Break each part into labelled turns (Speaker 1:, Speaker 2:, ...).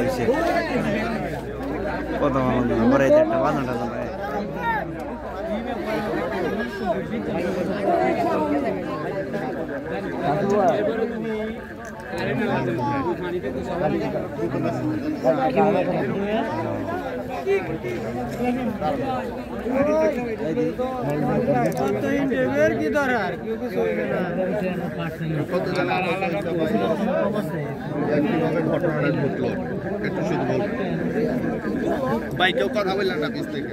Speaker 1: হয়েছে কত পরে একটা বাজানটা
Speaker 2: ভাই কেউ কথা বললেন না পিছ থেকে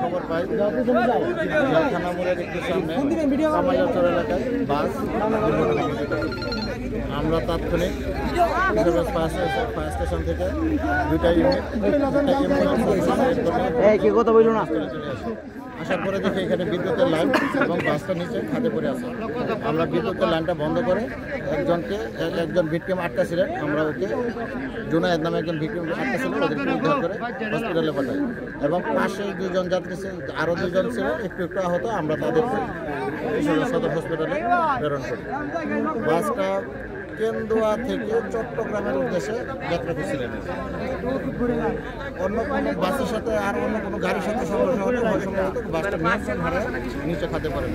Speaker 2: খবর পাই থানা মোড়ের একটু সামনে কামাইয়াচর এলাকায় বাস আমরা তাৎক্ষণিক ফায়ার স্টেশন থেকে দুইটা ইউনিট
Speaker 1: কথা বললো না
Speaker 2: আসার পরে দেখি এখানে বিদ্যুতের লাইন এবং বাসটা নিচে খাদে পড়ে আছে। আমরা বিদ্যুতের লাইনটা বন্ধ করে একজন ভিকটিম আটকা ছিলেন, আমরা ওকে জুনায়েদ নামে একজন ভিকটিম আটকা ছিল, ওদেরকে উদ্ধার করে হসপিটালে পাঠাই এবং পাশে দুজন যাত্রী ছিল, আরও দুজন ছিল একটু একটু আহত, আমরা তাদেরকে সদর হসপিটালে প্রেরণ করি। বাসটা কেন্দুয়া থেকে চট্টগ্রামের উদ্দেশ্যে যাত্রা করছিলেন। অন্য কোনো বাসের সাথে আর অন্য কোনো গাড়ির সাথে সমস্যা হলে সম্ভবত বাসটা নিয়ন্ত্রণ হারে নিচে খাতে পারে।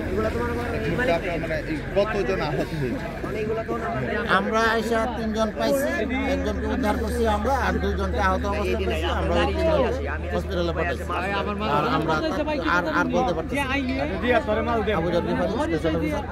Speaker 2: কতজন আহত হয়েছে? আমরা এসে 3 জন পাইছি, একজনকে উদ্ধার করছি আমরা, আর 2 জনকে আহত অবস্থা পেয়েছি। আমরা হসপিটালে পাঠাইছি। আর আমরা আর বলতে পারছি আবুজার বিভাগ স্পেশাল অফিসার